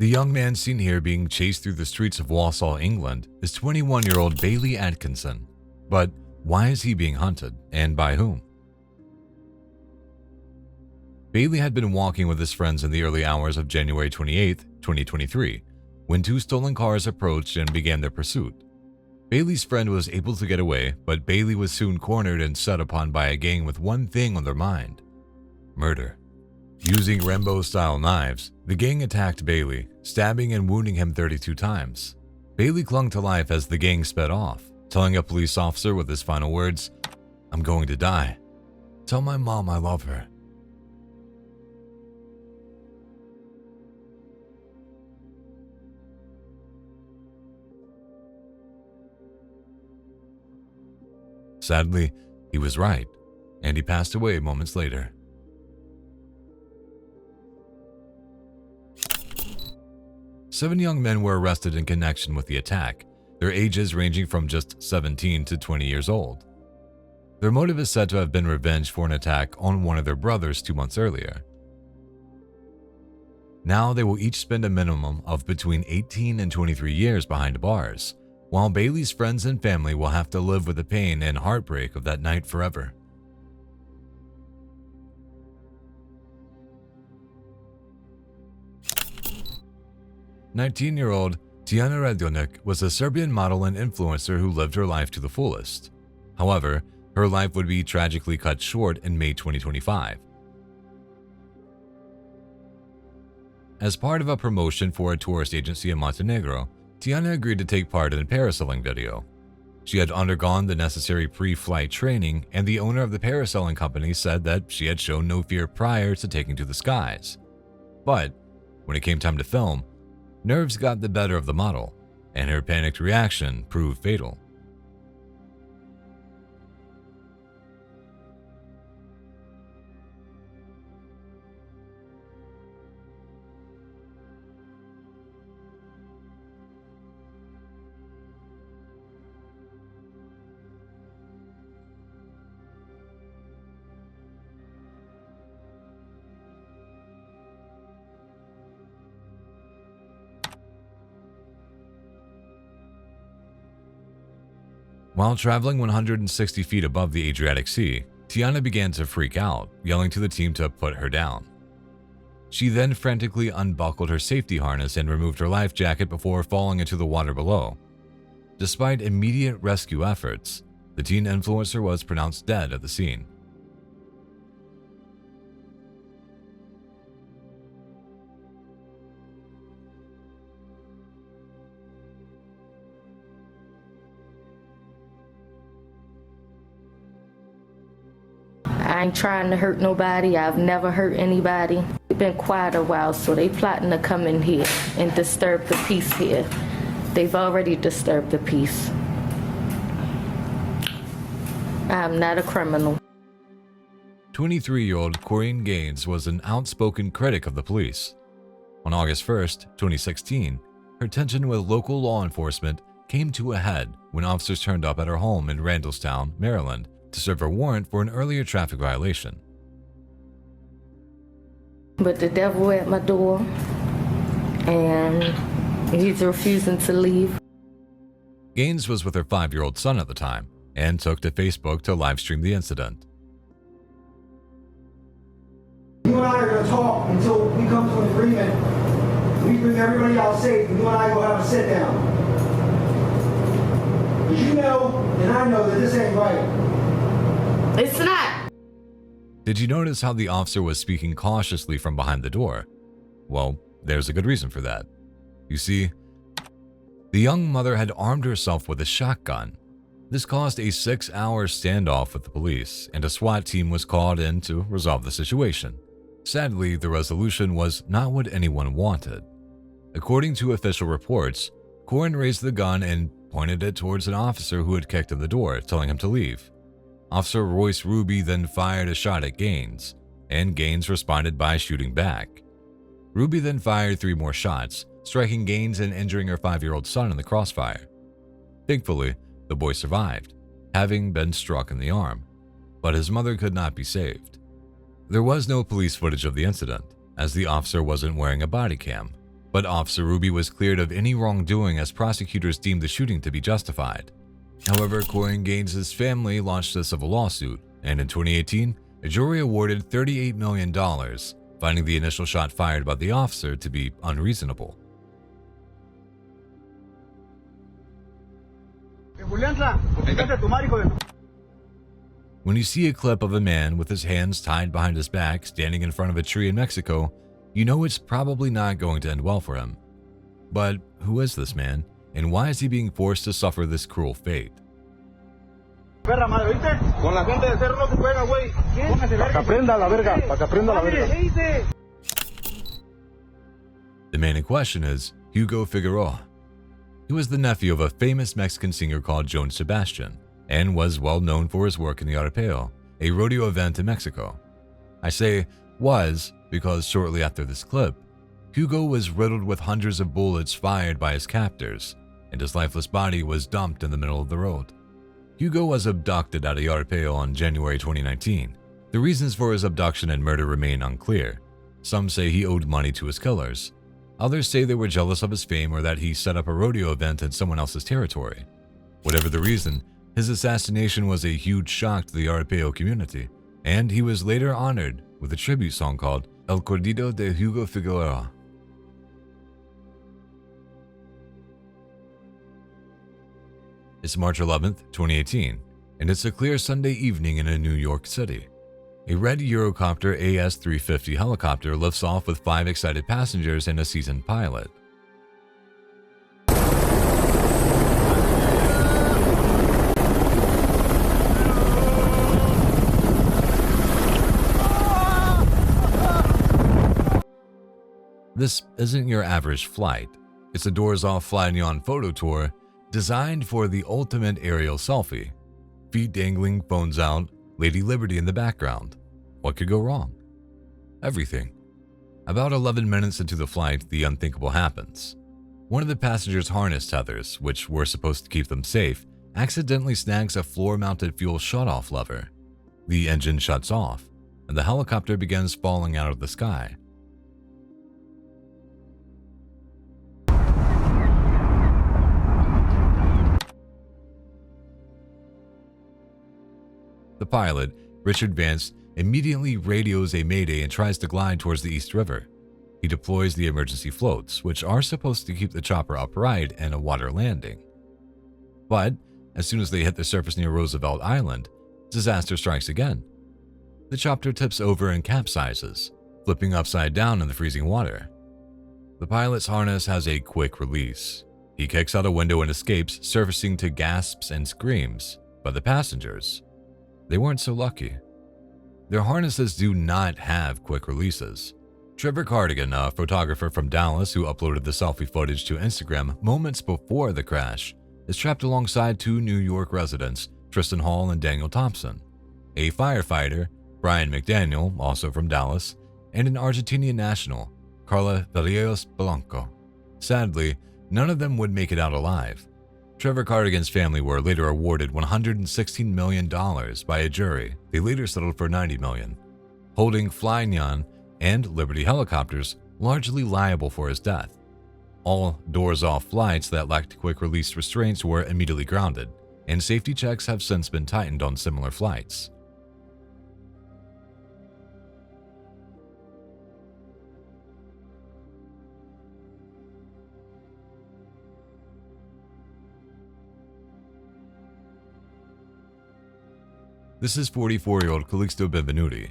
The young man seen here being chased through the streets of Walsall, England, is 21-year-old Bailey Atkinson. But why is he being hunted, and by whom? Bailey had been walking with his friends in the early hours of January 28, 2023, when two stolen cars approached and began their pursuit. Bailey's friend was able to get away, but Bailey was soon cornered and set upon by a gang with one thing on their mind: murder. Using Rambo-style knives, the gang attacked Bailey, stabbing and wounding him 32 times. Bailey clung to life as the gang sped off, telling a police officer with his final words, "I'm going to die. Tell my mom I love her." Sadly, he was right, and he passed away moments later. Seven young men were arrested in connection with the attack, their ages ranging from just 17 to 20 years old. Their motive is said to have been revenge for an attack on one of their brothers 2 months earlier. Now they will each spend a minimum of between 18 and 23 years behind bars, while Bailey's friends and family will have to live with the pain and heartbreak of that night forever. "19-year-old Tiana Redonuk was a Serbian model and influencer who lived her life to the fullest. However, her life would be tragically cut short in May 2025. As part of a promotion for a tourist agency in Montenegro, Tiana agreed to take part in a parasailing video. She had undergone the necessary pre-flight training, and the owner of the parasailing company said that she had shown no fear prior to taking to the skies. But when it came time to film, nerves got the better of the model, and her panicked reaction proved fatal. While traveling 160 feet above the Adriatic Sea, Tiana began to freak out, yelling to the team to put her down. She then frantically unbuckled her safety harness and removed her life jacket before falling into the water below. Despite immediate rescue efforts, the teen influencer was pronounced dead at the scene. I ain't trying to hurt nobody. I've never hurt anybody. It's been quiet a while, so they plotting to come in here and disturb the peace here. They've already disturbed the peace. I'm not a criminal. 23-year-old Corine Gaines was an outspoken critic of the police. On August 1st, 2016, her tension with local law enforcement came to a head when officers turned up at her home in Randallstown, Maryland, to serve a warrant for an earlier traffic violation. But the devil at my door, and he's refusing to leave. Gaines was with her 5-year-old son at the time and took to Facebook to livestream the incident. You and I are going to talk until we come to an agreement. We bring everybody out safe, and you and I go have a sit down. But you know, and I know that this ain't right. It's not. Did you notice how the officer was speaking cautiously from behind the door? Well, there's a good reason for that. You see, the young mother had armed herself with a shotgun. This caused a 6-hour standoff with the police, and a SWAT team was called in to resolve the situation. Sadly, the resolution was not what anyone wanted. According to official reports, Corine raised the gun and pointed it towards an officer who had kicked in the door, telling him to leave. Officer Royce Ruby then fired a shot at Gaines, and Gaines responded by shooting back. Ruby then fired 3 more shots, striking Gaines and injuring her 5-year-old son in the crossfire. Thankfully, the boy survived, having been struck in the arm, but his mother could not be saved. There was no police footage of the incident, as the officer wasn't wearing a body cam. but Officer Ruby was cleared of any wrongdoing as prosecutors deemed the shooting to be justified. However, Corine Gaines' family launched a civil lawsuit, and in 2018, a jury awarded $38 million, finding the initial shot fired by the officer to be unreasonable. When you see a clip of a man with his hands tied behind his back standing in front of a tree in Mexico, you know it's probably not going to end well for him. But who is this man, and why is he being forced to suffer this cruel fate? The man in question is Hugo Figueroa. He was the nephew of a famous Mexican singer called Joan Sebastian, and was well known for his work in the Arpeo, a rodeo event in Mexico. I say was because shortly after this clip, Hugo was riddled with hundreds of bullets fired by his captors, and his lifeless body was dumped in the middle of the road. Hugo was abducted at a Arpeo on January 2019. The reasons for his abduction and murder remain unclear. Some say he owed money to his killers. Others say they were jealous of his fame or that he set up a rodeo event in someone else's territory. Whatever the reason, his assassination was a huge shock to the Arpeo community, and he was later honored with a tribute song called El Corrido de Hugo Figueroa. It's March 11th, 2018, and it's a clear Sunday evening in New York City. A red Eurocopter AS-350 helicopter lifts off with 5 excited passengers and a seasoned pilot. This isn't your average flight. It's a doors-off fly-neon photo tour designed for the ultimate aerial selfie. Feet dangling, phones out, Lady Liberty in the background. What could go wrong? Everything. About 11 minutes into the flight, the unthinkable happens. One of the passengers' harness tethers, which were supposed to keep them safe, accidentally snags a floor-mounted fuel shutoff lever. The engine shuts off, and the helicopter begins falling out of the sky. The pilot, Richard Vance, immediately radios a mayday and tries to glide towards the East River. He deploys the emergency floats, which are supposed to keep the chopper upright and a water landing. But as soon as they hit the surface near Roosevelt Island, disaster strikes again. The chopper tips over and capsizes, flipping upside down in the freezing water. The pilot's harness has a quick release. He kicks out a window and escapes, surfacing to gasps and screams by the passengers. They weren't so lucky. Their harnesses do not have quick releases. Trevor Cardigan, a photographer from Dallas who uploaded the selfie footage to Instagram moments before the crash, is trapped alongside 2 New York residents, Tristan Hall and Daniel Thompson, a firefighter, Brian McDaniel, also from Dallas, and an Argentinian national, Carla Villegas Blanco. Sadly, none of them would make it out alive. Trevor Cardigan's family were later awarded $116 million by a jury. They later settled for $90 million, holding Flyneon and Liberty helicopters largely liable for his death. All doors-off flights that lacked quick-release restraints were immediately grounded, and safety checks have since been tightened on similar flights. This is 44-year-old Kalisto Benudi.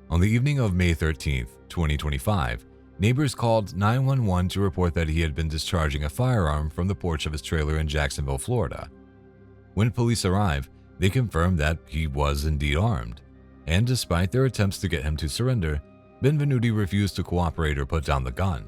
On the evening of May 13, 2025, neighbors called 911 to report that he had been discharging a firearm from the porch of his trailer in Jacksonville, Florida. When police arrived, they confirmed that he was indeed armed, and despite their attempts to get him to surrender, Benudi refused to cooperate or put down the gun.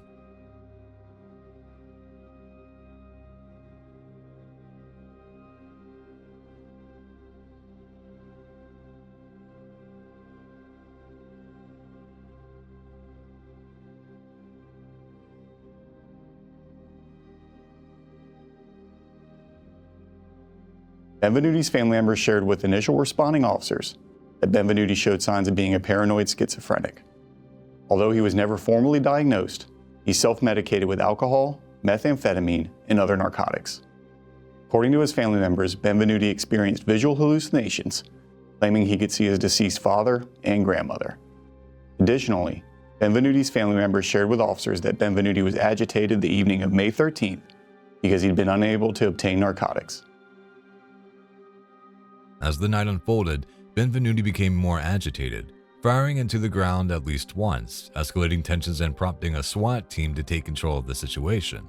Benvenudi's family members shared with initial responding officers that Benvenudi showed signs of being a paranoid schizophrenic. Although he was never formally diagnosed, he self-medicated with alcohol, methamphetamine, and other narcotics. According to his family members, Benvenuti experienced visual hallucinations, claiming he could see his deceased father and grandmother. Additionally, Benvenuti's family members shared with officers that Benvenuti was agitated the evening of May 13th because he'd been unable to obtain narcotics. As the night unfolded, Benvenuti became more agitated, firing into the ground at least once, escalating tensions and prompting a SWAT team to take control of the situation.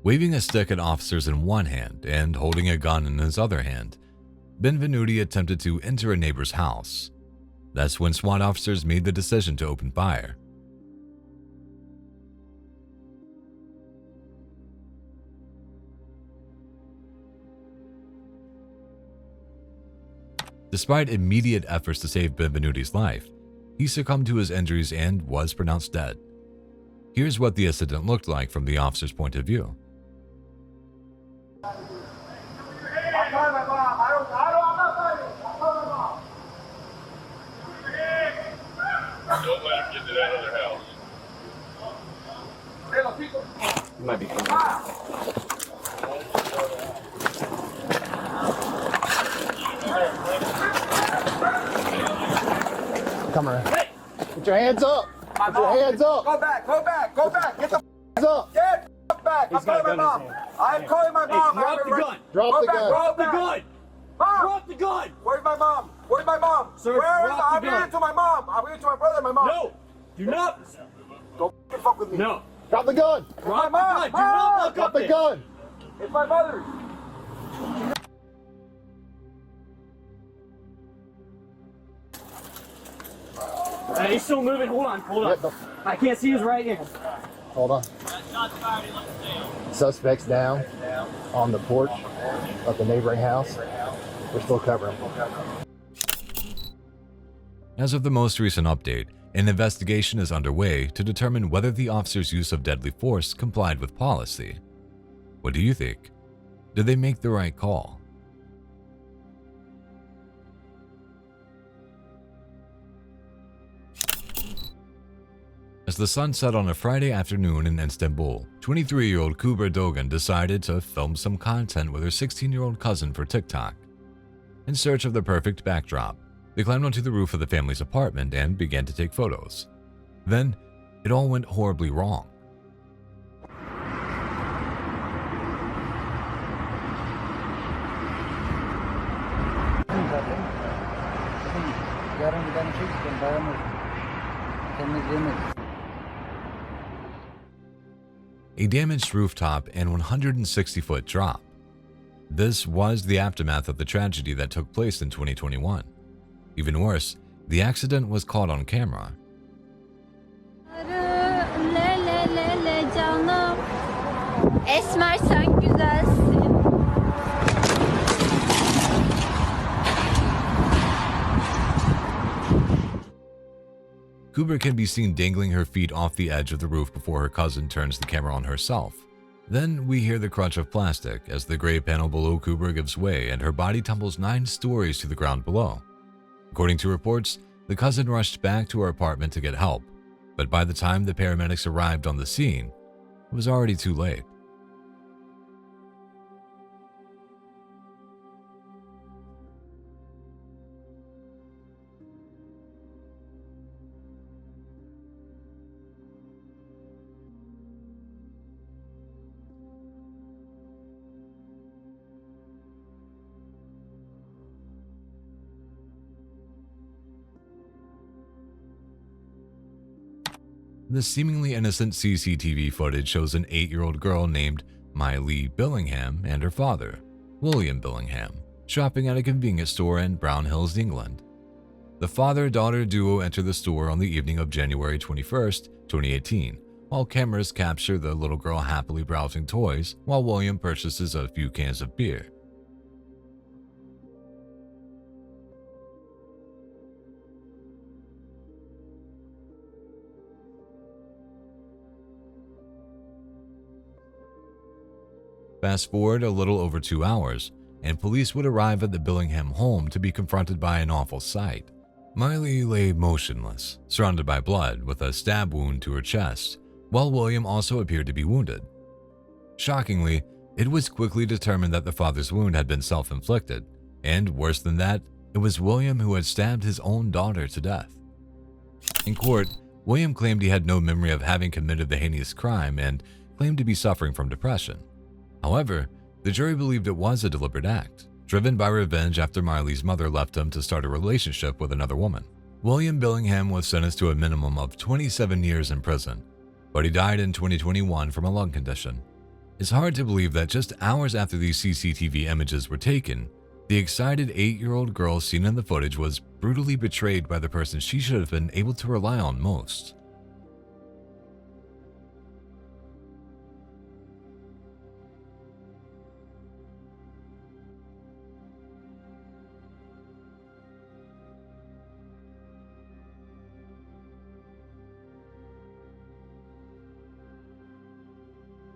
Waving a stick at officers in one hand and holding a gun in his other hand, Benvenuti attempted to enter a neighbor's house. That's when SWAT officers made the decision to open fire. Despite immediate efforts to save Benvenuti's life, he succumbed to his injuries and was pronounced dead. Here's what the incident looked like from the officer's point of view. Don't let him get to that other house. You might be coming. Come around. Hey! Put your hands up! Put your hands up! Go back, go back, go back. Get the Hands up! get back. I'm calling my mom. I'm calling my mom. Drop the gun. Drop the gun. Drop The gun. Mom, Drop the gun. where's my mom? Where's my mom? Sir, Where is drop I'm the gun. here to my mom. I'm here to my brother and my mom. No. Do not. Don't fuck with me. No. Drop the gun! Drop the mom. gun. Do not look Drop up the there. gun! It's my mother. He's still moving. Hold on. Hold on. Get the- I can't see his right hand. Hold on. Suspect's down on the porch of the neighboring house. We're still covering him. As of the most recent update, an investigation is underway to determine whether the officer's use of deadly force complied with policy. What do you think? Did they make the right call? As the sun set on a Friday afternoon in Istanbul, 23-year-old Kubra Dogan decided to film some content with her 16-year-old cousin for TikTok. In search of the perfect backdrop, they climbed onto the roof of the family's apartment and began to take photos. Then, it all went horribly wrong. A damaged rooftop and 160-foot drop. This was the aftermath of the tragedy that took place in 2021. Even worse, the accident was caught on camera. Canım. Esmer sen güzelsin. Kubra can be seen dangling her feet off the edge of the roof before her cousin turns the camera on herself. Then we hear the crunch of plastic as the gray panel below Kubra gives way and her body tumbles 9 stories to the ground below. According to reports, the cousin rushed back to her apartment to get help, but by the time the paramedics arrived on the scene, it was already too late. This seemingly innocent CCTV footage shows an 8-year-old girl named Miley Billingham and her father, William Billingham, shopping at a convenience store in Brown Hills, England. The father-daughter duo enter the store on the evening of January 21st, 2018, while cameras capture the little girl happily browsing toys while William purchases a few cans of beer. Fast forward a little over 2 hours, and police would arrive at the Billingham home to be confronted by an awful sight. Miley lay motionless, surrounded by blood, with a stab wound to her chest, while William also appeared to be wounded. Shockingly, it was quickly determined that the father's wound had been self-inflicted, and worse than that, it was William who had stabbed his own daughter to death. In court, William claimed he had no memory of having committed the heinous crime and claimed to be suffering from depression. However, the jury believed it was a deliberate act, driven by revenge after Miley's mother left him to start a relationship with another woman. William Billingham was sentenced to a minimum of 27 years in prison, but he died in 2021 from a lung condition. It's hard to believe that just hours after these CCTV images were taken, the excited 8-year-old girl seen in the footage was brutally betrayed by the person she should have been able to rely on most.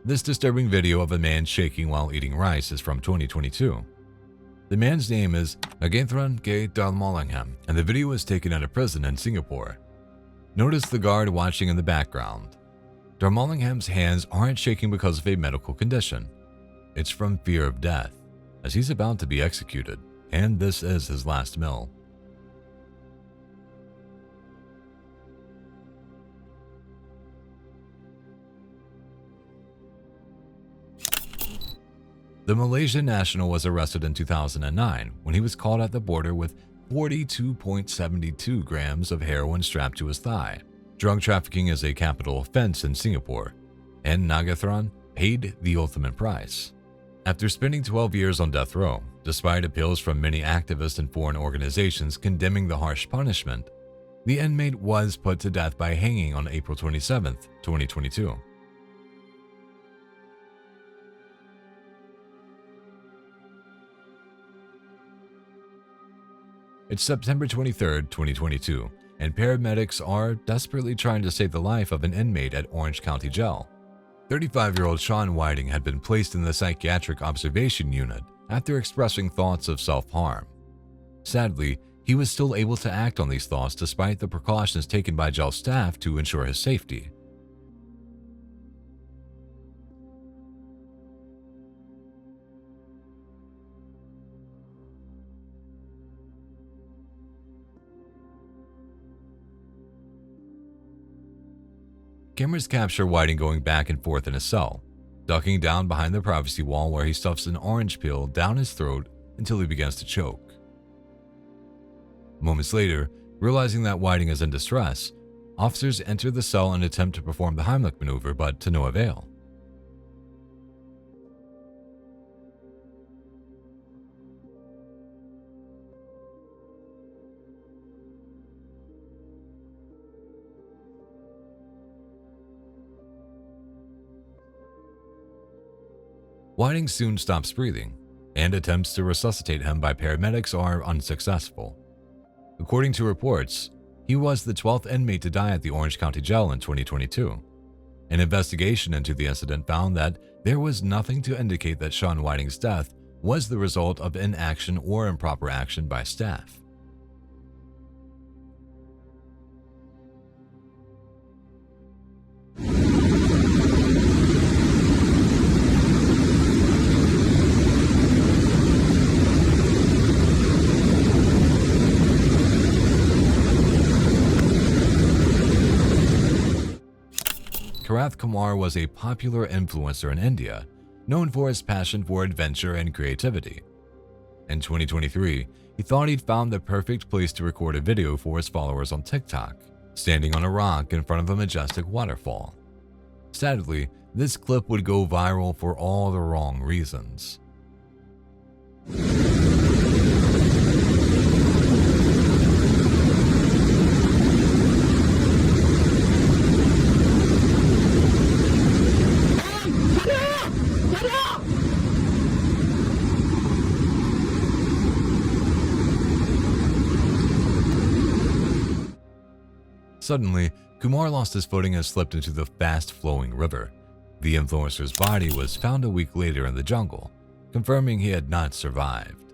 This disturbing video of a man shaking while eating rice is from 2022. The man's name is Atkinson and the video was taken at a prison in Singapore. Notice the guard watching in the background. Darmallingham's hands aren't shaking because of a medical condition. It's from fear of death, as he's about to be executed, and this is his last meal. The Malaysian national was arrested in 2009 when he was caught at the border with 42.72 grams of heroin strapped to his thigh. Drug trafficking is a capital offense in Singapore, and Nagathron paid the ultimate price. After spending 12 years on death row, despite appeals from many activists and foreign organizations condemning the harsh punishment, the inmate was put to death by hanging on April 27, 2022. It's September 23, 2022, and paramedics are desperately trying to save the life of an inmate at Orange County Jail. 35-year-old Sean Whiting had been placed in the psychiatric observation unit after expressing thoughts of self-harm. Sadly, he was still able to act on these thoughts despite the precautions taken by jail staff to ensure his safety. Cameras capture Whiting going back and forth in his cell, ducking down behind the privacy wall where he stuffs an orange peel down his throat until he begins to choke. Moments later, realizing that Whiting is in distress, officers enter the cell and attempt to perform the Heimlich maneuver, but to no avail. Whiting soon stops breathing, and attempts to resuscitate him by paramedics are unsuccessful. According to reports, he was the 12th inmate to die at the Orange County Jail in 2022. An investigation into the incident found that there was nothing to indicate that Sean Whiting's death was the result of inaction or improper action by staff. Karath Kumar was a popular influencer in India, known for his passion for adventure and creativity. In 2023, he thought he'd found the perfect place to record a video for his followers on TikTok, standing on a rock in front of a majestic waterfall. Sadly, this clip would go viral for all the wrong reasons. Suddenly, Kumar lost his footing and slipped into the fast-flowing river. The influencer's body was found a week later in the jungle, confirming he had not survived.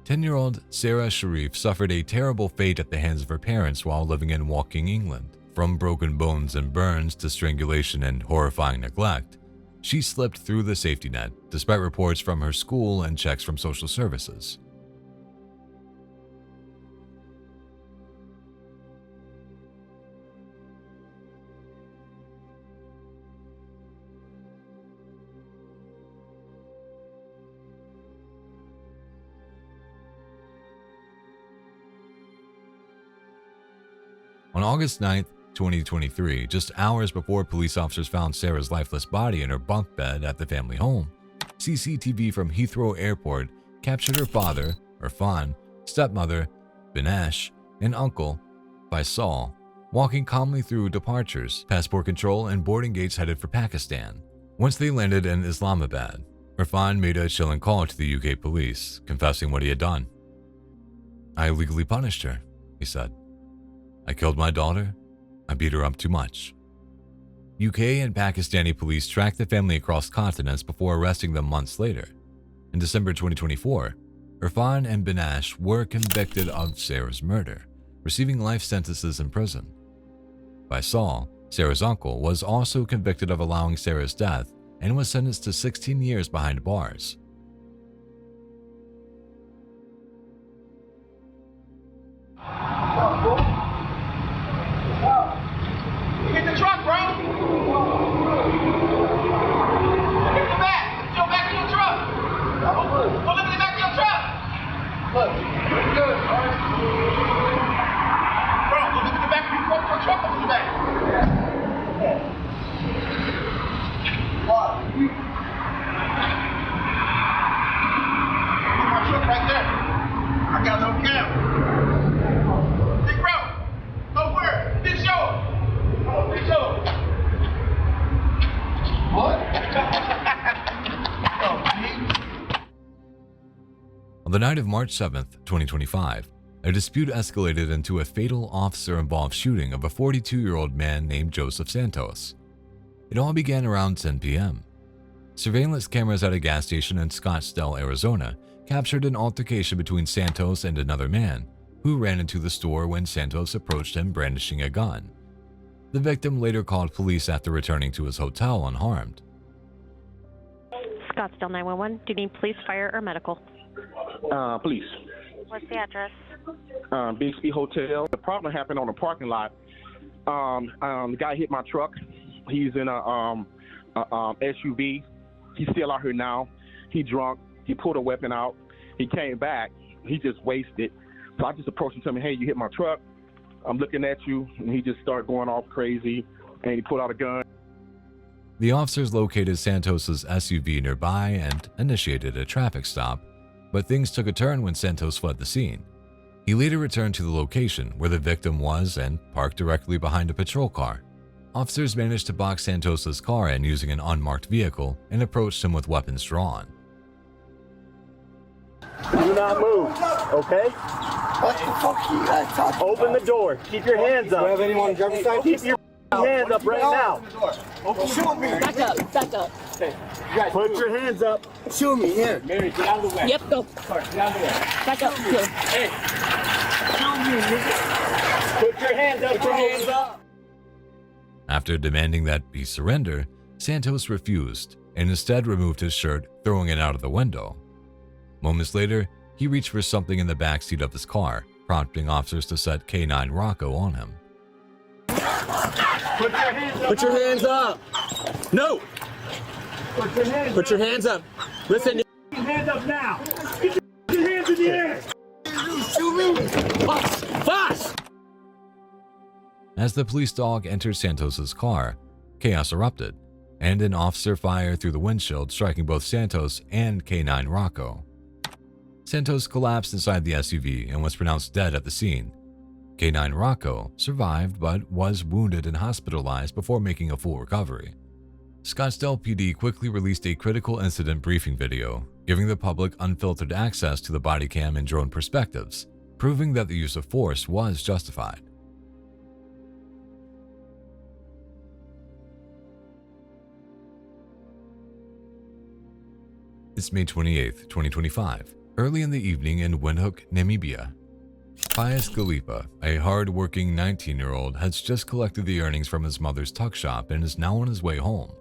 Ten-year-old Sarah Sharief suffered a terrible fate at the hands of her parents while living in Woking, England. From broken bones and burns to strangulation and horrifying neglect, she slipped through the safety net, despite reports from her school and checks from social services. On August 9, 2023, just hours before police officers found Sarah's lifeless body in her bunk bed at the family home, CCTV from Heathrow Airport captured her father, Irfan, stepmother, Binesh, and uncle, Faisal, walking calmly through departures, passport control, and boarding gates headed for Pakistan. Once they landed in Islamabad, Irfan made a chilling call to the UK police, confessing what he had done. "I illegally punished her," he said. "I killed my daughter. I beat her up too much." UK and Pakistani police tracked the family across continents before arresting them months later. In December 2024, Irfan and Binesh were convicted of Sarah's murder, receiving life sentences in prison. Faisal, Sarah's uncle, was also convicted of allowing Sarah's death and was sentenced to 16 years behind bars. Get the truck, bro! Look at the back! Go back to your truck! Go look at the back of your truck! Look, good. Bro, go look at the back of your truck. Look at the back. What? Look at my truck right there. I got no cam. Big bro! Oh, where? Big show! What? On the night of March 7, 2025, a dispute escalated into a fatal officer-involved shooting of a 42-year-old man named Joseph Santos. It all began around 10 p.m. Surveillance cameras at a gas station in Scottsdale, Arizona, captured an altercation between Santos and another man, who ran into the store when Santos approached him brandishing a gun. The victim later called police after returning to his hotel unharmed. Scottsdale 911. Do you need police, fire, or medical? Police. What's the address? Bixby Hotel. The problem happened on the parking lot. The guy hit my truck. He's in a SUV. He's still out here now. He drunk. He pulled a weapon out. He came back. He just wasted. So I just approached him and told me, "Hey, you hit my truck. I'm looking at you," and he just started going off crazy, and he pulled out a gun. The officers located Santos's SUV nearby and initiated a traffic stop, but things took a turn when Santos fled the scene. He later returned to the location where the victim was and parked directly behind a patrol car. Officers managed to box Santos's car in using an unmarked vehicle and approached him with weapons drawn. Do not move, okay? What the fuck are you guys talking about? Open the door. Keep your hands up. Do you have anyone on driver's side? Keep your hands up right now. Shoot me. Back up, back up. Okay, you guys, Put your hands up. Shoot me here. Mary, get out of the way. Yep, go. Sorry, get out of the way. Back up. Go. Hey, Put your hands up. Put your hands up. After demanding that he surrender, Santos refused and instead removed his shirt, throwing it out of the window. Moments later, he reached for something in the backseat of his car, prompting officers to set K9 Rocco on him. Put your hands up. No. Put your hands up. Listen. get your hands up now. Get your hands in the air. Shoot me. Fast. As the police dog entered Santos's car, chaos erupted, and an officer fired through the windshield, striking both Santos and K9 Rocco. Santos collapsed inside the SUV and was pronounced dead at the scene. K9 Rocco survived but was wounded and hospitalized before making a full recovery. Scottsdale PD quickly released a critical incident briefing video, giving the public unfiltered access to the body cam and drone perspectives, proving that the use of force was justified. It's May 28, 2025, early in the evening in Windhoek, Namibia. Pious Galipa, a hard-working 19-year-old, has just collected the earnings from his mother's tuck shop and is now on his way home.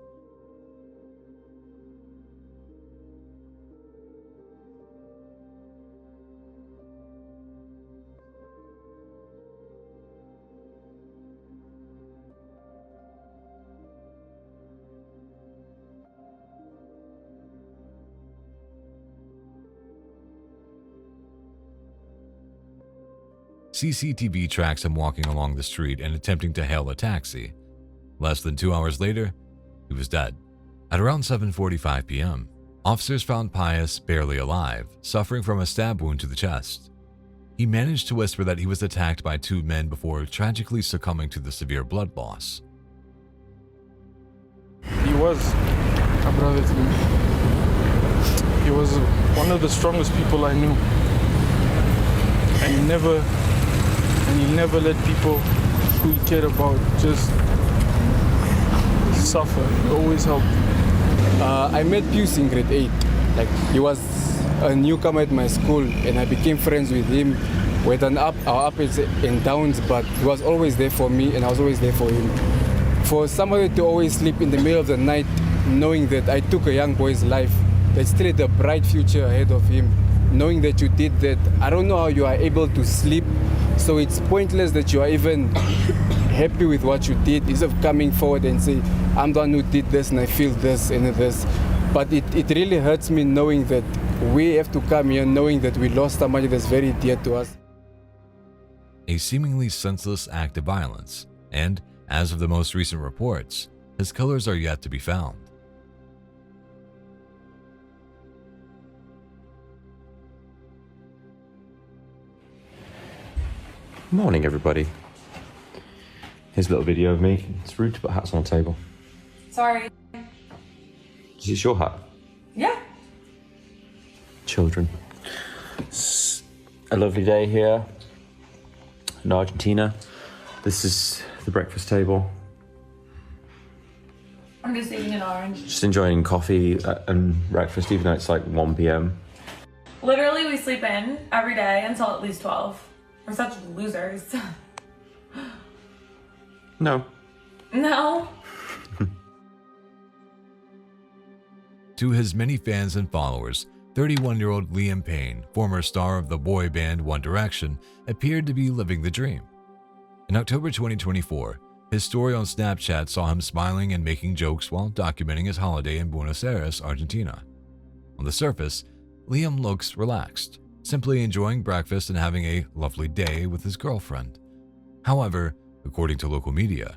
CCTV tracks him walking along the street and attempting to hail a taxi. Less than 2 hours later, he was dead. At around 7:45 p.m., officers found Pious barely alive, suffering from a stab wound to the chest. He managed to whisper that he was attacked by 2 men before tragically succumbing to the severe blood loss. He was a brother to me. He was one of the strongest people I knew. And he never let people who he cared about just suffer. He always helped. I met Pious in grade 8. Like, he was a newcomer at my school, and I became friends with him. We had our ups and downs, but he was always there for me, and I was always there for him. For somebody to always sleep in the middle of the night, knowing that I took a young boy's life, that still had a bright future ahead of him, knowing that you did that, I don't know how you are able to sleep. So it's pointless that you are even happy with what you did, instead of coming forward and say, I'm the one who did this and I feel this and this. But it really hurts me knowing that we have to come here knowing that we lost somebody that's very dear to us. A seemingly senseless act of violence, and as of the most recent reports, his killers are yet to be found. Morning, everybody. Here's a little video of me. It's rude to put hats on the table. Sorry. Is this your hat? Yeah. Children. It's a lovely day here in Argentina. This is the breakfast table. I'm just eating an orange. Just enjoying coffee and breakfast, even though it's like 1 p.m. Literally, we sleep in every day until at least 12. We're such losers. No. No. To his many fans and followers, 31-year-old Liam Payne, former star of the boy band One Direction, appeared to be living the dream. In October 2024, his story on Snapchat saw him smiling and making jokes while documenting his holiday in Buenos Aires, Argentina. On the surface, Liam looks relaxed, simply enjoying breakfast and having a lovely day with his girlfriend. However, according to local media,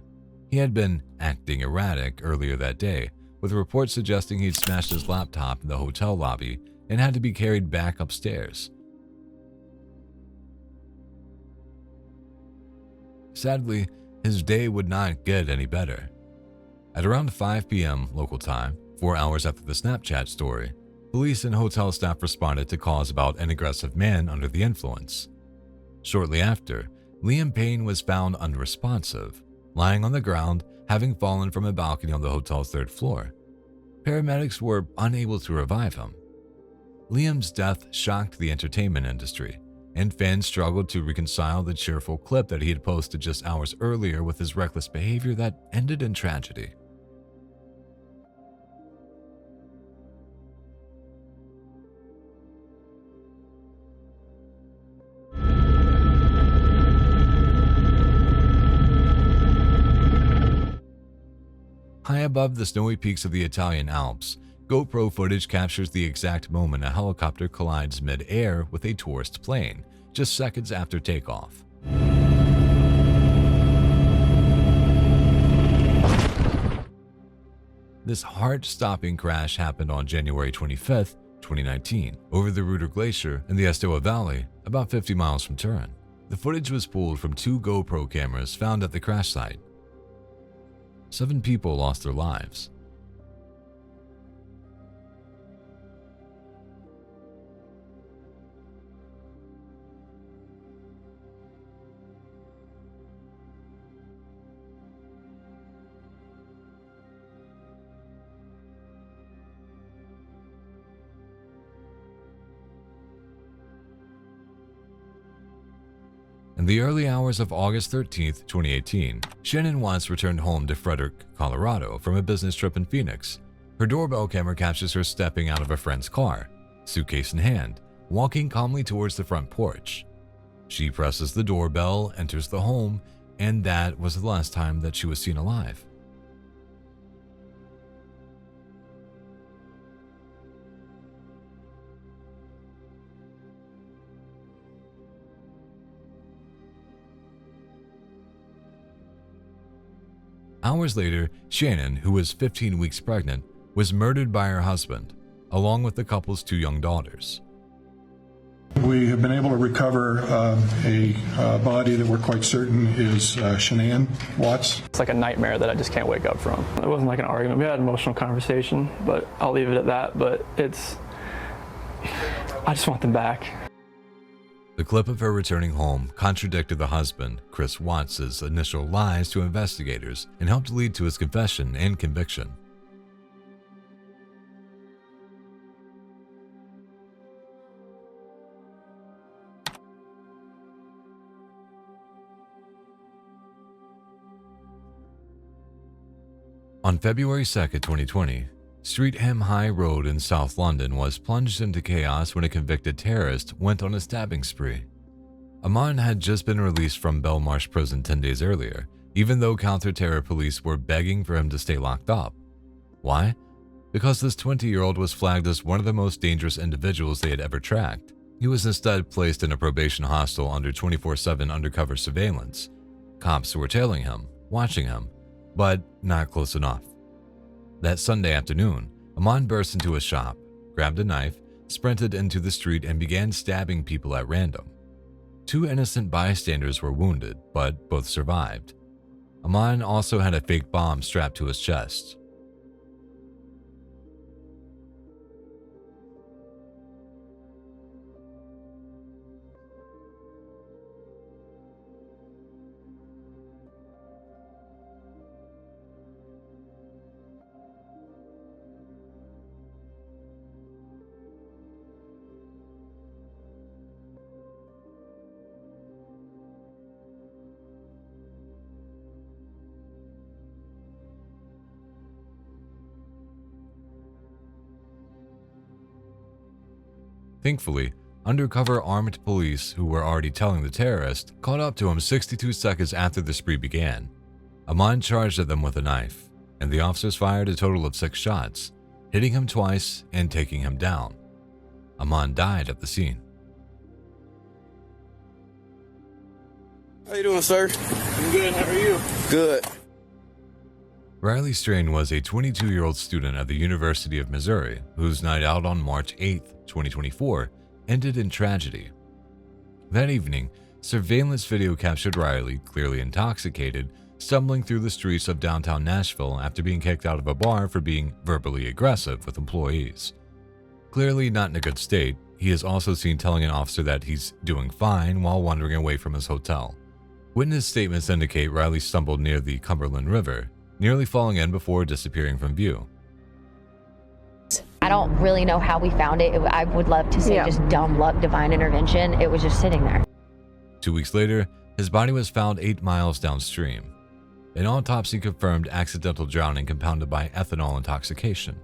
he had been acting erratic earlier that day, with reports suggesting he'd smashed his laptop in the hotel lobby and had to be carried back upstairs. Sadly, his day would not get any better. At around 5 p.m. local time, 4 hours after the Snapchat story, police and hotel staff responded to calls about an aggressive man under the influence. Shortly after, Liam Payne was found unresponsive, lying on the ground, having fallen from a balcony on the hotel's 3rd floor. Paramedics were unable to revive him. Liam's death shocked the entertainment industry, and fans struggled to reconcile the cheerful clip that he had posted just hours earlier with his reckless behavior that ended in tragedy. High above the snowy peaks of the Italian Alps, GoPro footage captures the exact moment a helicopter collides mid-air with a tourist plane, just seconds after takeoff. This heart-stopping crash happened on January 25, 2019, over the Ruder Glacier in the Estoa Valley, about 50 miles from Turin. The footage was pulled from 2 GoPro cameras found at the crash site. 7 people lost their lives. In the early hours of August 13, 2018, Shannon Watts returned home to Frederick, Colorado from a business trip in Phoenix. Her doorbell camera captures her stepping out of a friend's car, suitcase in hand, walking calmly towards the front porch. She presses the doorbell, enters the home, and that was the last time that she was seen alive. Hours later, Shannon, who was 15 weeks pregnant, was murdered by her husband, along with the couple's 2 young daughters. We have been able to recover a body that we're quite certain is Shannon Watts. It's like a nightmare that I just can't wake up from. It wasn't like an argument. We had an emotional conversation, but I'll leave it at that. But I just want them back. The clip of her returning home contradicted the husband, Chris Watts' initial lies to investigators and helped lead to his confession and conviction. On February 2, 2020, Streatham High Road in South London was plunged into chaos when a convicted terrorist went on a stabbing spree. Aman had just been released from Belmarsh prison 10 days earlier, even though counter-terror police were begging for him to stay locked up. Why? Because this 20-year-old was flagged as one of the most dangerous individuals they had ever tracked. He was instead placed in a probation hostel under 24/7 undercover surveillance. Cops were tailing him, watching him, but not close enough. That Sunday afternoon, Aman burst into a shop, grabbed a knife, sprinted into the street, and began stabbing people at random. 2 innocent bystanders were wounded, but both survived. Aman also had a fake bomb strapped to his chest. Thankfully, undercover armed police who were already tailing the terrorist caught up to him 62 seconds after the spree began. Aman charged at them with a knife, and the officers fired a total of 6 shots, hitting him twice and taking him down. Aman died at the scene. How you doing, sir? I'm good. How are you? Good. Riley Strain was a 22-year-old student at the University of Missouri whose night out on March 8, 2024, ended in tragedy. That evening, surveillance video captured Riley, clearly intoxicated, stumbling through the streets of downtown Nashville after being kicked out of a bar for being verbally aggressive with employees. Clearly not in a good state, he is also seen telling an officer that he's doing fine while wandering away from his hotel. Witness statements indicate Riley stumbled near the Cumberland River, nearly falling in before disappearing from view. I don't really know how we found it. I would love to say just dumb luck, divine intervention. It was just sitting there. 2 weeks later, his body was found 8 miles downstream. An autopsy confirmed accidental drowning compounded by ethanol intoxication.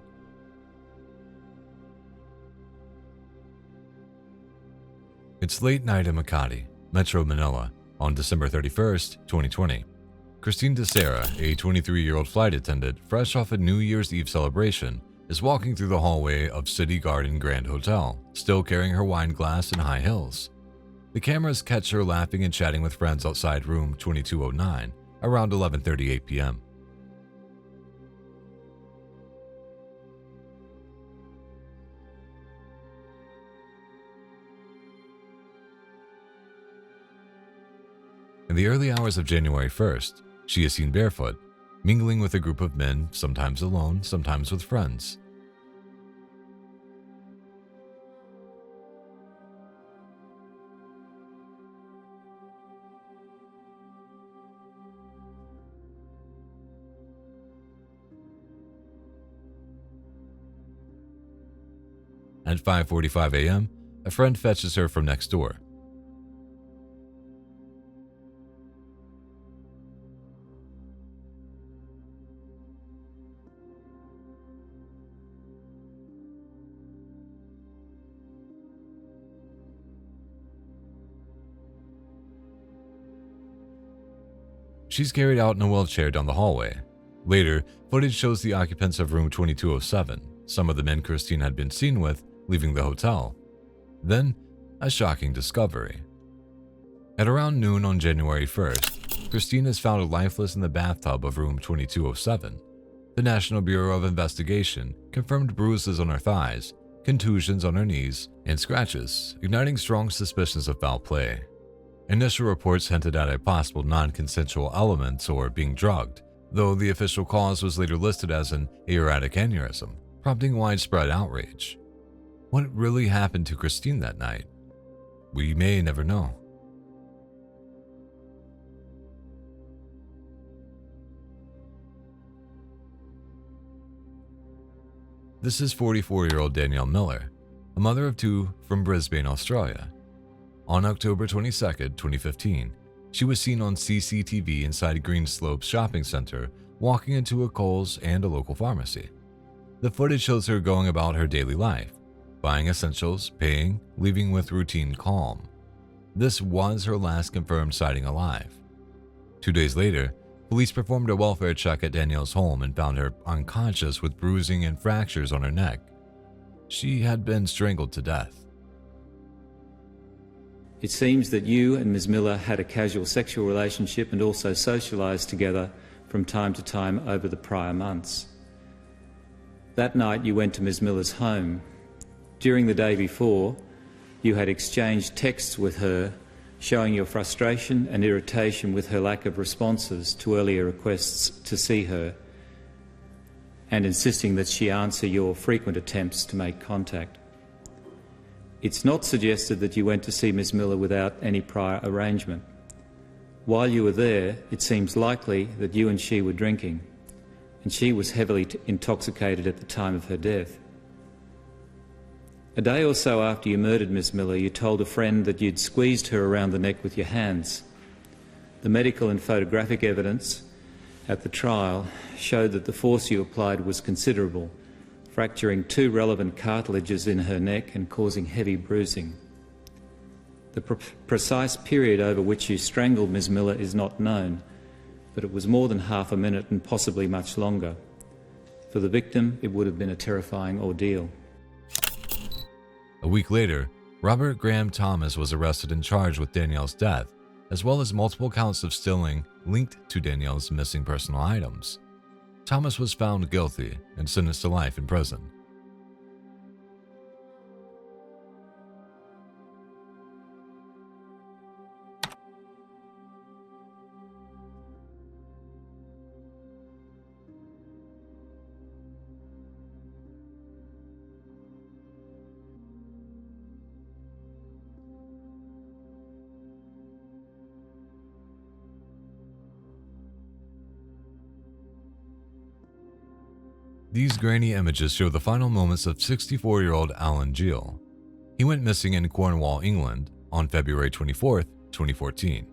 It's late night in Makati, Metro Manila, on December 31st, 2020. Christine DeSera, a 23-year-old flight attendant fresh off a New Year's Eve celebration, is walking through the hallway of City Garden Grand Hotel, still carrying her wine glass and high heels. The cameras catch her laughing and chatting with friends outside room 2209 around 11:38 p.m. In the early hours of January 1st, she is seen barefoot, mingling with a group of men, sometimes alone, sometimes with friends. At 5:45 a.m., a friend fetches her from next door. She's carried out in a wheelchair down the hallway. Later, footage shows the occupants of room 2207, some of the men Christine had been seen with, leaving the hotel. Then, a shocking discovery. At around noon on January 1st, Christine is found lifeless in the bathtub of room 2207. The National Bureau of Investigation confirmed bruises on her thighs, contusions on her knees, and scratches, igniting strong suspicions of foul play. Initial reports hinted at a possible non-consensual element or being drugged, though the official cause was later listed as an aortic aneurysm, prompting widespread outrage. What really happened to Christine that night? We may never know. This is 44-year-old Danielle Miller, a mother of two from Brisbane, Australia. On October 22, 2015, she was seen on CCTV inside Greenslopes Shopping Center, walking into a Coles and a local pharmacy. The footage shows her going about her daily life, buying essentials, paying, leaving with routine calm. This was her last confirmed sighting alive. 2 days later, police performed a welfare check at Danielle's home and found her unconscious with bruising and fractures on her neck. She had been strangled to death. It seems that you and Ms. Miller had a casual sexual relationship and also socialised together from time to time over the prior months. That night you went to Ms. Miller's home. During the day before, you had exchanged texts with her showing your frustration and irritation with her lack of responses to earlier requests to see her and insisting that she answer your frequent attempts to make contact. It's not suggested that you went to see Ms. Miller without any prior arrangement. While you were there, it seems likely that you and she were drinking, and she was heavily intoxicated at the time of her death. A day or so after you murdered Ms. Miller, you told a friend that you'd squeezed her around the neck with your hands. The medical and photographic evidence at the trial showed that the force you applied was considerable, fracturing 2 relevant cartilages in her neck and causing heavy bruising. The precise period over which you strangled Ms. Miller is not known, but it was more than half a minute and possibly much longer. For the victim, it would have been a terrifying ordeal. A week later, Robert Graham Thomas was arrested and charged with Danielle's death, as well as multiple counts of stealing linked to Danielle's missing personal items. Thomas was found guilty and sentenced to life in prison. These grainy images show the final moments of 64-year-old Alan Gill. He went missing in Cornwall, England on February 24, 2014.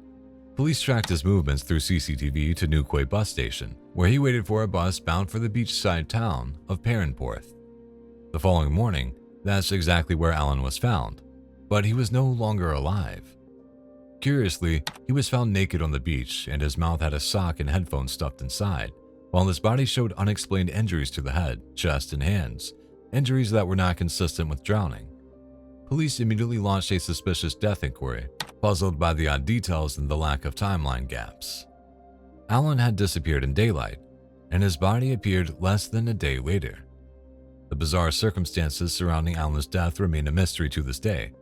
Police tracked his movements through CCTV to Newquay bus station, where he waited for a bus bound for the beachside town of Perranporth. The following morning, that's exactly where Alan was found, but he was no longer alive. Curiously, he was found naked on the beach and his mouth had a sock and headphones stuffed inside, while his body showed unexplained injuries to the head, chest, and hands, injuries that were not consistent with drowning. Police immediately launched a suspicious death inquiry, puzzled by the odd details and the lack of timeline gaps. Alan had disappeared in daylight, and his body appeared less than a day later. The bizarre circumstances surrounding Alan's death remain a mystery to this day.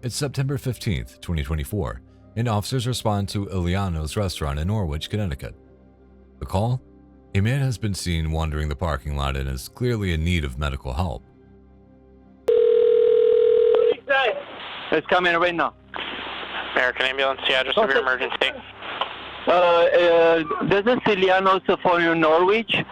It's September 15th, 2024, and officers respond to Iliano's restaurant in Norwich, Connecticut. The call? A man has been seen wandering the parking lot and is clearly in need of medical help. It's coming right now. American ambulance, the address of your emergency. This is Ciliano for Norwich.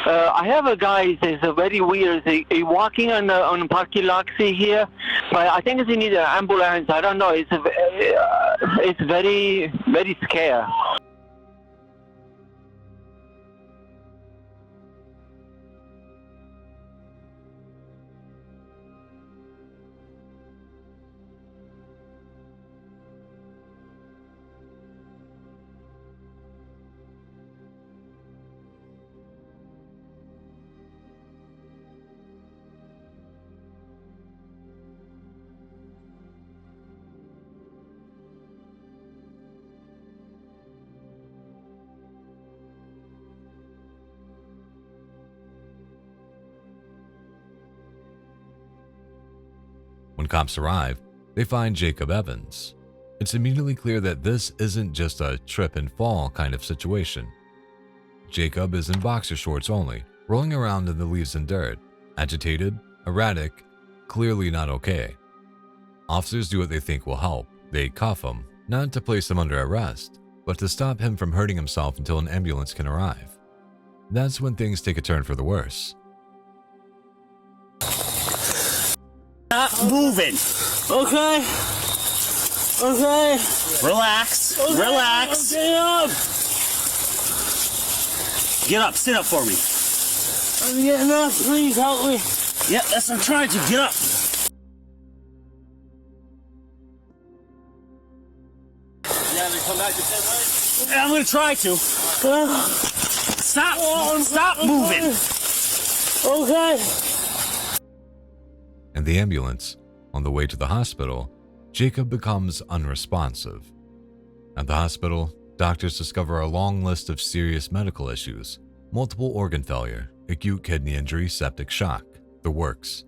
I have a guy that's very weird. He walking on parking lot here, but I think he needs an ambulance. I don't know. It's very, very scary. When cops arrive, they find Jacob Evans. It's immediately clear that this isn't just a trip and fall kind of situation. Jacob is in boxer shorts only, rolling around in the leaves and dirt, agitated, erratic, clearly not okay. Officers do what they think will help. They cuff him, not to place him under arrest, but to stop him from hurting himself until an ambulance can arrive. That's when things take a turn for the worse. Not moving. Okay. Okay. Relax. Okay. Relax. Get up. Get up. Sit up for me. I'm getting up. Please help me. Yep, that's what I'm trying to. Get up. Yeah, they come back the same way? I'm going to try to. Stop moving. Okay. In the ambulance, on the way to the hospital, Jacob becomes unresponsive. At the hospital, doctors discover a long list of serious medical issues: multiple organ failure, acute kidney injury, septic shock, the works.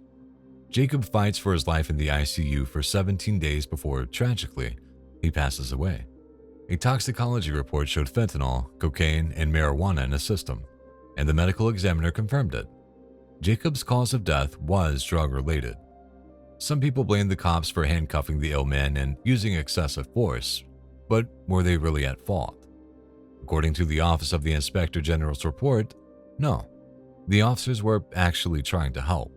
Jacob fights for his life in the ICU for 17 days before, tragically, he passes away. A toxicology report showed fentanyl, cocaine, and marijuana in his system, and the medical examiner confirmed it. Jacob's cause of death was drug-related. Some people blame the cops for handcuffing the ill man and using excessive force, but were they really at fault? According to the Office of the Inspector General's report, no. The officers were actually trying to help.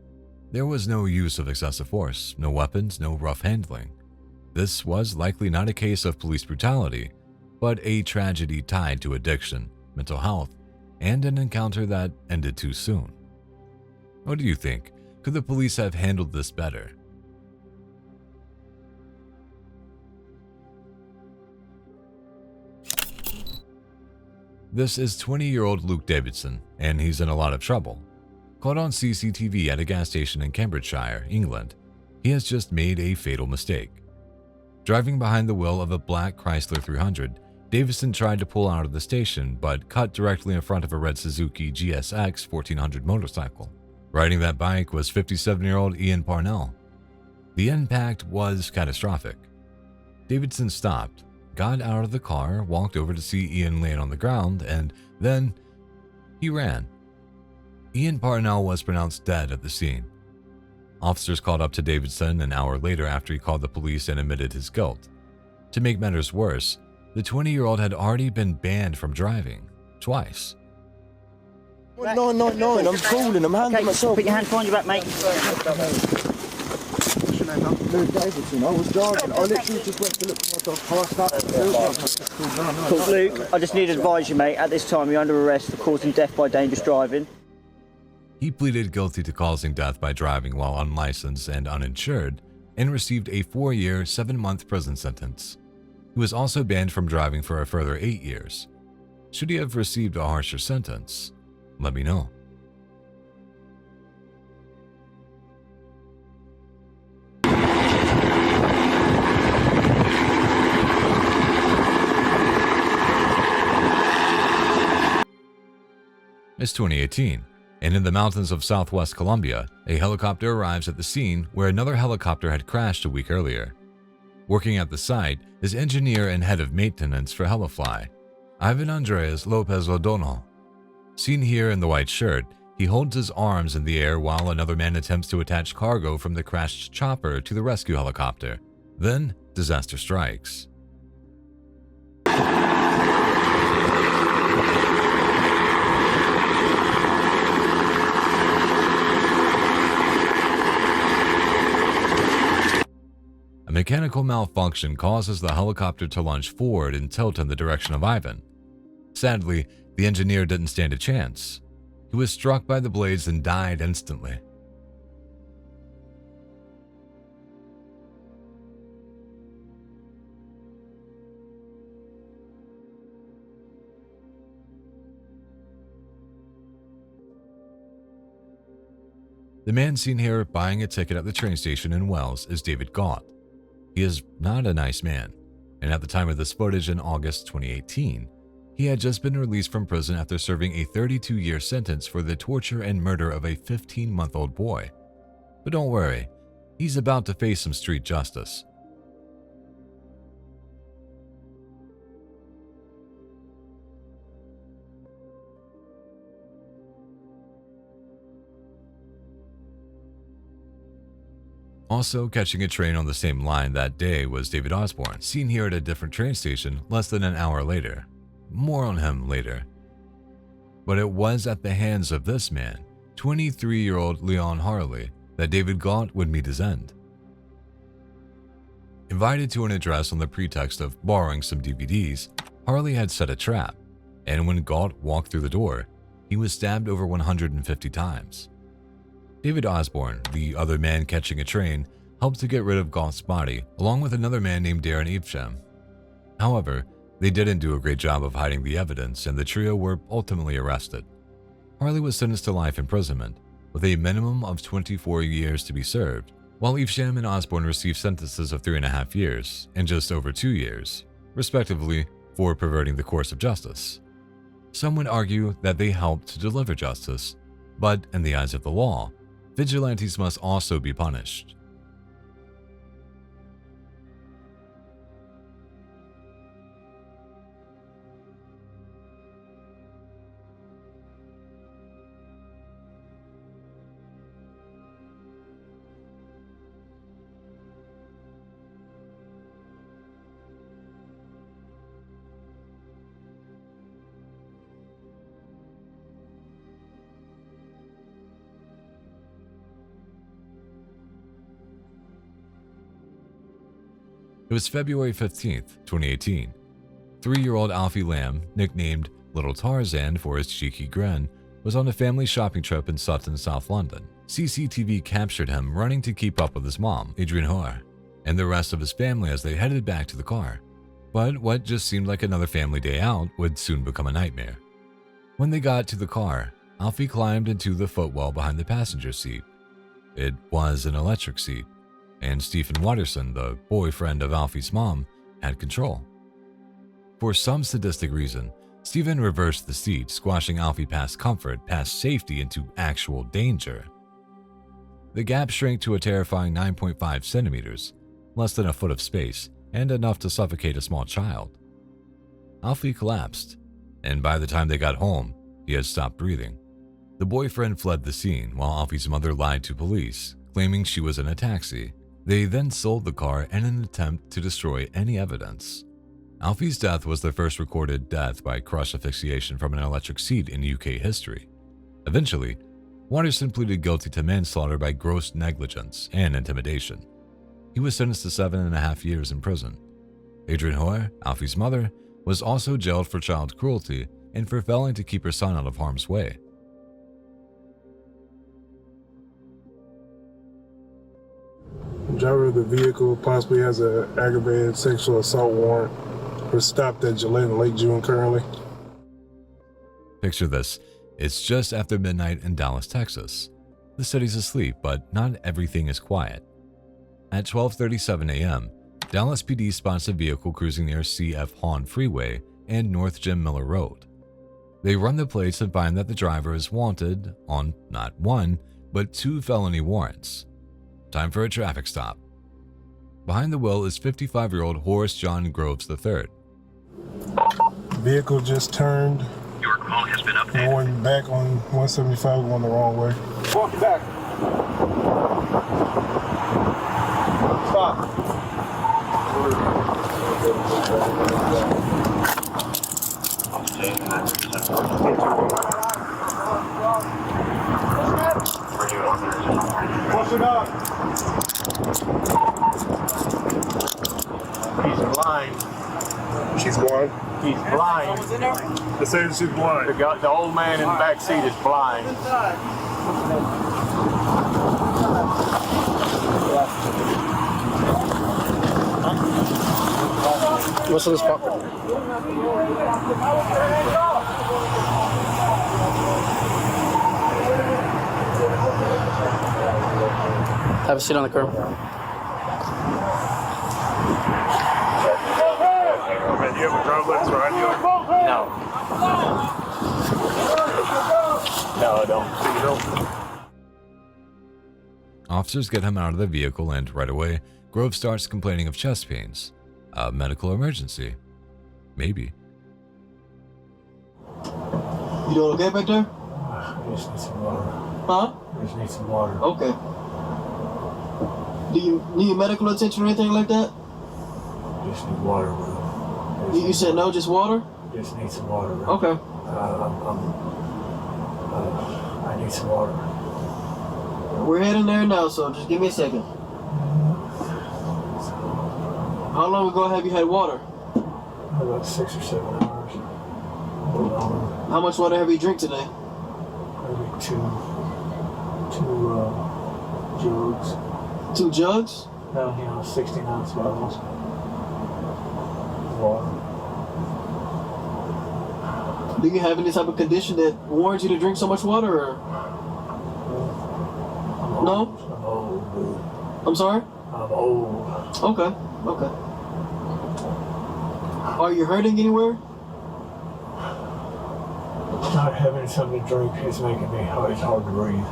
There was no use of excessive force, no weapons, no rough handling. This was likely not a case of police brutality, but a tragedy tied to addiction, mental health, and an encounter that ended too soon. What do you think? Could the police have handled this better? This is 20-year-old Luke Davidson, and he's in a lot of trouble. Caught on CCTV at a gas station in Cambridgeshire, England, he has just made a fatal mistake. Driving behind the wheel of a black Chrysler 300, Davidson tried to pull out of the station, but cut directly in front of a red Suzuki GSX 1400 motorcycle. Riding that bike was 57-year-old Ian Parnell. The impact was catastrophic. Davidson stopped, got out of the car, walked over to see Ian laying on the ground, and then he ran. Ian Parnell was pronounced dead at the scene. Officers called up to Davidson an hour later after he called the police and admitted his guilt. To make matters worse, the 20-year-old had already been banned from driving, twice. No, I'm calling. I'm handling myself. Put your hand behind your back, mate. Luke Davidson, I was driving. I literally just went to look for myself. Cool, Luke, I just need to advise you, mate. At this time, you're under arrest for causing death by dangerous driving. He pleaded guilty to causing death by driving while unlicensed and uninsured and received a 4-year, 7-month prison sentence. He was also banned from driving for a further 8 years. Should he have received a harsher sentence? Let me know. It's 2018, and in the mountains of southwest Colombia, a helicopter arrives at the scene where another helicopter had crashed a week earlier. Working at the site is engineer and head of maintenance for Helifly, Ivan Andres Lopez Odono. Seen here in the white shirt, he holds his arms in the air while another man attempts to attach cargo from the crashed chopper to the rescue helicopter. Then, disaster strikes. A mechanical malfunction causes the helicopter to lunge forward and tilt in the direction of Ivan. Sadly, the engineer didn't stand a chance. He was struck by the blades and died instantly. The man seen here buying a ticket at the train station in Wells is David Gaunt. He is not a nice man, and at the time of this footage in August 2018, he had just been released from prison after serving a 32-year sentence for the torture and murder of a 15-month-old boy. But don't worry, he's about to face some street justice. Also catching a train on the same line that day was David Osborne, seen here at a different train station less than an hour later. More on him later. But it was at the hands of this man, 23-year-old Leon Harley, that David Gaunt would meet his end. Invited to an address on the pretext of borrowing some DVDs, Harley had set a trap, and when Gaunt walked through the door, he was stabbed over 150 times. David Osborne, the other man catching a train, helped to get rid of Gaunt's body, along with another man named Dera and Evesham. However, they didn't do a great job of hiding the evidence, and the trio were ultimately arrested. Harley was sentenced to life imprisonment, with a minimum of 24 years to be served, while Evesham and Osborne received sentences of 3.5 years and just over 2 years, respectively, for perverting the course of justice. Some would argue that they helped to deliver justice, but in the eyes of the law, vigilantes must also be punished. It was February 15th, 2018. 3-year-old Alfie Lamb, nicknamed Little Tarzan for his cheeky grin, was on a family shopping trip in Sutton, South London. CCTV captured him running to keep up with his mom, Adrienne Hoare, and the rest of his family as they headed back to the car. But what just seemed like another family day out would soon become a nightmare. When they got to the car, Alfie climbed into the footwell behind the passenger seat. It was an electric seat, and Stephen Watterson, the boyfriend of Alfie's mom, had control. For some sadistic reason, Stephen reversed the seat, squashing Alfie past comfort, past safety, into actual danger. The gap shrank to a terrifying 9.5 centimeters, less than a foot of space, and enough to suffocate a small child. Alfie collapsed, and by the time they got home, he had stopped breathing. The boyfriend fled the scene while Alfie's mother lied to police, claiming she was in a taxi. They then sold the car in an attempt to destroy any evidence. Alfie's death was the first recorded death by crush asphyxiation from an electric seat in UK history. Eventually, Watterson pleaded guilty to manslaughter by gross negligence and intimidation. He was sentenced to 7.5 years in prison. Adrienne Hoare, Alfie's mother, was also jailed for child cruelty and for failing to keep her son out of harm's way. The driver of the vehicle possibly has an aggravated sexual assault warrant. We're stopped at Gillette and Lake June currently. Picture this. It's just after midnight in Dallas, Texas. The city's asleep, but not everything is quiet. At 12:37 a.m., Dallas PD spots a vehicle cruising near CF Hawn Freeway and North Jim Miller Road. They run the plates and find that the driver is wanted on not one, but 2 felony warrants. Time for a traffic stop. Behind the wheel is 55-year-old Horace John Groves III. Vehicle just turned. Your call has been updated. Going back on 175, going the wrong way. Walk back. Stop. Push it up. He's blind. She's blind? He's blind. They say she's blind. The old man in the back seat is blind. What's in this pocket? Have a seat on the curb. Man, you have a driver's license or ID? No. No, I don't. You don't? Officers get him out of the vehicle and right away, Grove starts complaining of chest pains. A medical emergency. Maybe. You doing okay back there? I just need some water. Huh? I just need some water. Okay. Do you need medical attention or anything like that? I just need water, bro. You said no, just water? I just need some water, bro. Okay. I need some water. We're heading there now, so just give me a second. How long ago have you had water? About 6 or 7 hours. How much water have you drank today? Maybe two jugs. 2 jugs? No, 16-ounce bottles. Water. Do you have any type of condition that warrants you to drink so much water, or? No? I'm old, dude. I'm sorry? I'm old. Okay. Are you hurting anywhere? Not having something to drink is making me it's hard to breathe.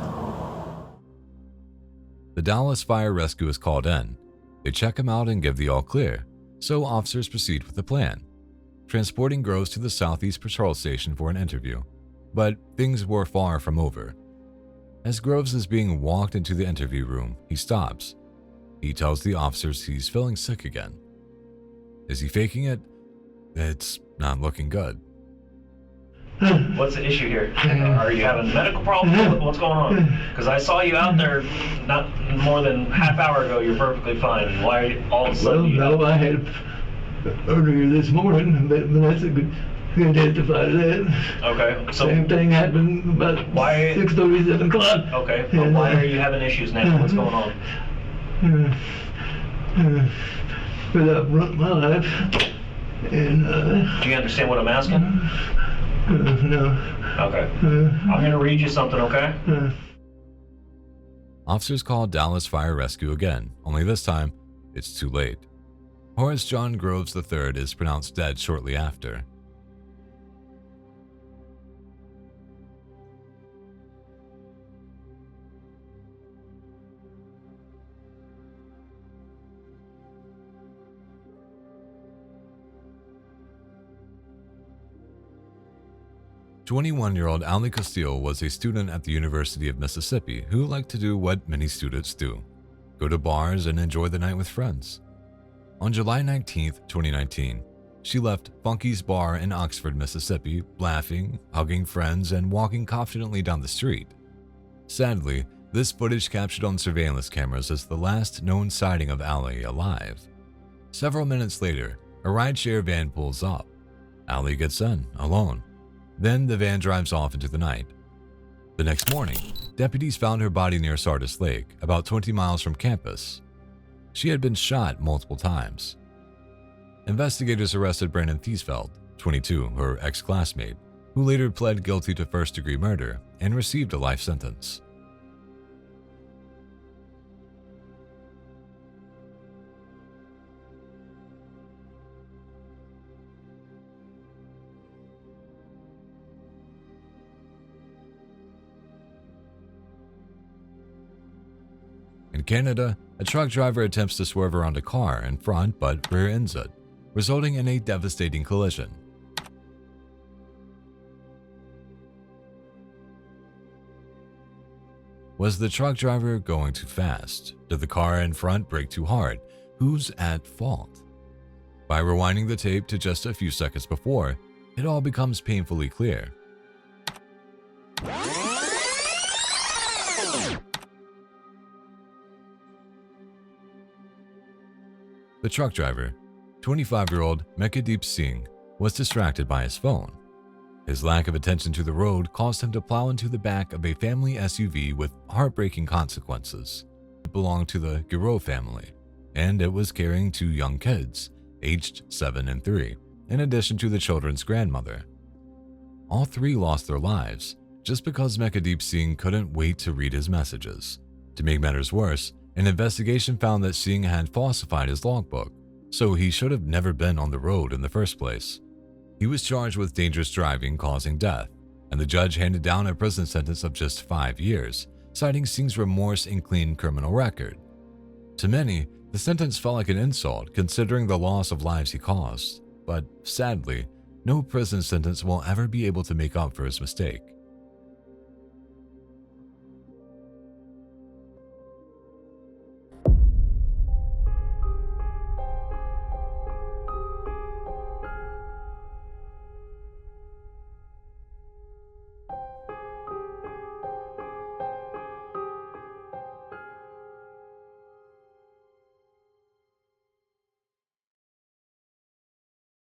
The Dallas Fire Rescue is called in. They check him out and give the all clear, so officers proceed with the plan, transporting Groves to the Southeast Patrol Station for an interview. But things were far from over. As Groves is being walked into the interview room, he stops. He tells the officers he's feeling sick again. Is he faking it? It's not looking good. What's the issue here? Are you having a medical problem? What's going on? Because I saw you out there not more than half hour ago. You're perfectly fine. Why all of a sudden? Well, no, I had earlier this morning, but that's a good testify to that. Okay. So same thing happened about 6:30, 7 o'clock. Okay. But why are you having issues now? What's going on? Because I've run my life, and do you understand what I'm asking? No. Okay. I'm going to read you something, okay? Officers call Dallas Fire Rescue again, only this time, it's too late. Horace John Groves III is pronounced dead shortly after. "21-year-old Ali Castile was a student at the University of Mississippi who liked to do what many students do, go to bars and enjoy the night with friends. On July 19, 2019, she left Funky's Bar in Oxford, Mississippi, laughing, hugging friends, and walking confidently down the street. Sadly, this footage captured on surveillance cameras is the last known sighting of Ali alive. Several minutes later, a rideshare van pulls up. Ali gets in, alone. Then the van drives off into the night. The next morning, deputies found her body near Sardis Lake, about 20 miles from campus. She had been shot multiple times. Investigators arrested Brandon Thiesfeld, 22, her ex-classmate, who later pled guilty to first-degree murder and received a life sentence. In Canada, a truck driver attempts to swerve around a car in front but rear ends it, resulting in a devastating collision. Was the truck driver going too fast? Did the car in front brake too hard? Who's at fault? By rewinding the tape to just a few seconds before, it all becomes painfully clear. The truck driver, 25-year-old Mecca Singh, was distracted by his phone. His lack of attention to the road caused him to plow into the back of a family SUV with heartbreaking consequences. It belonged to the Figueroa family, and it was carrying 2 young kids, aged 7 and 3, in addition to the children's grandmother. All 3 lost their lives just because Mecca Singh couldn't wait to read his messages. To make matters worse, an investigation found that Singh had falsified his logbook, so he should have never been on the road in the first place. He was charged with dangerous driving causing death, and the judge handed down a prison sentence of just 5 years, citing Singh's remorse and clean criminal record. To many, the sentence felt like an insult considering the loss of lives he caused, but sadly, no prison sentence will ever be able to make up for his mistake.